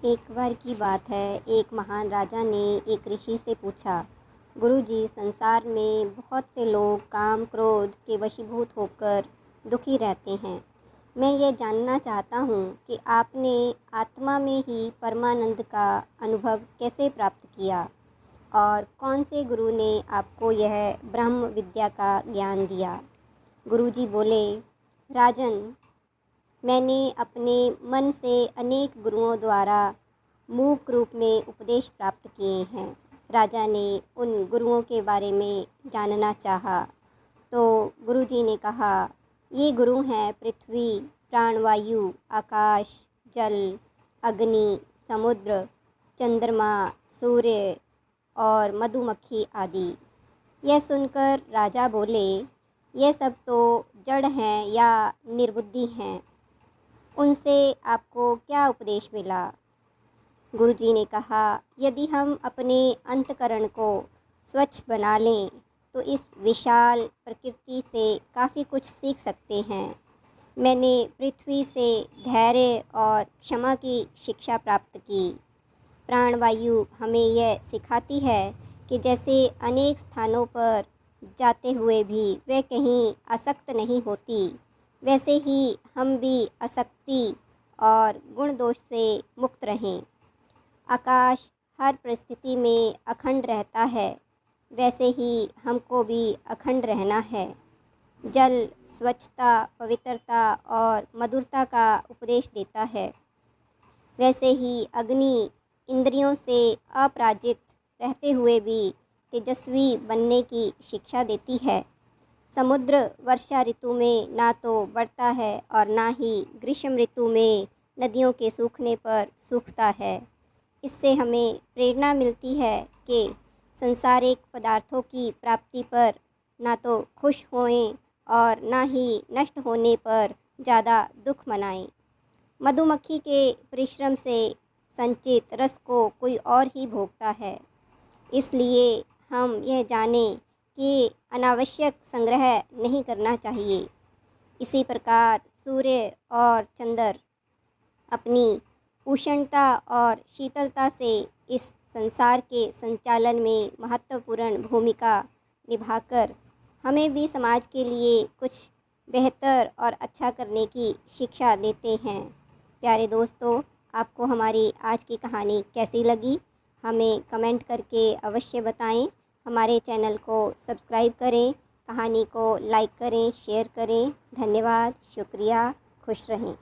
एक बार की बात है, एक महान राजा ने एक ऋषि से पूछा, गुरुजी, संसार में बहुत से लोग काम क्रोध के वशीभूत होकर दुखी रहते हैं। मैं ये जानना चाहता हूँ कि आपने आत्मा में ही परमानंद का अनुभव कैसे प्राप्त किया और कौन से गुरु ने आपको यह ब्रह्म विद्या का ज्ञान दिया। गुरुजी बोले, राजन, मैंने अपने मन से अनेक गुरुओं द्वारा मूक रूप में उपदेश प्राप्त किए हैं। राजा ने उन गुरुओं के बारे में जानना चाहा तो गुरुजी ने कहा, ये गुरु हैं पृथ्वी, प्राणवायु, आकाश, जल, अग्नि, समुद्र, चंद्रमा, सूर्य और मधुमक्खी आदि। यह सुनकर राजा बोले, ये सब तो जड़ हैं या निर्बुद्धि हैं, उनसे आपको क्या उपदेश मिला। गुरुजी ने कहा, यदि हम अपने अंतकरण को स्वच्छ बना लें तो इस विशाल प्रकृति से काफ़ी कुछ सीख सकते हैं। मैंने पृथ्वी से धैर्य और क्षमा की शिक्षा प्राप्त की। प्राणवायु हमें यह सिखाती है कि जैसे अनेक स्थानों पर जाते हुए भी वह कहीं आसक्त नहीं होती, वैसे ही हम भी आसक्ति और गुण दोष से मुक्त रहें। आकाश हर परिस्थिति में अखंड रहता है, वैसे ही हमको भी अखंड रहना है। जल स्वच्छता, पवित्रता और मधुरता का उपदेश देता है, वैसे ही अग्नि इंद्रियों से अपराजित रहते हुए भी तेजस्वी बनने की शिक्षा देती है। समुद्र वर्षा ऋतु में ना तो बढ़ता है और ना ही ग्रीष्म ऋतु में नदियों के सूखने पर सूखता है। इससे हमें प्रेरणा मिलती है कि संसारिक पदार्थों की प्राप्ति पर ना तो खुश होएं और ना ही नष्ट होने पर ज़्यादा दुख मनाएं। मधुमक्खी के परिश्रम से संचित रस को कोई और ही भोगता है, इसलिए हम यह जानें कि अनावश्यक संग्रह नहीं करना चाहिए। इसी प्रकार सूर्य और चंद्र अपनी उष्णता और शीतलता से इस संसार के संचालन में महत्वपूर्ण भूमिका निभाकर हमें भी समाज के लिए कुछ बेहतर और अच्छा करने की शिक्षा देते हैं। प्यारे दोस्तों, आपको हमारी आज की कहानी कैसी लगी, हमें कमेंट करके अवश्य बताएं। हमारे चैनल को सब्सक्राइब करें, कहानी को लाइक करें, शेयर करें। धन्यवाद, शुक्रिया, खुश रहें।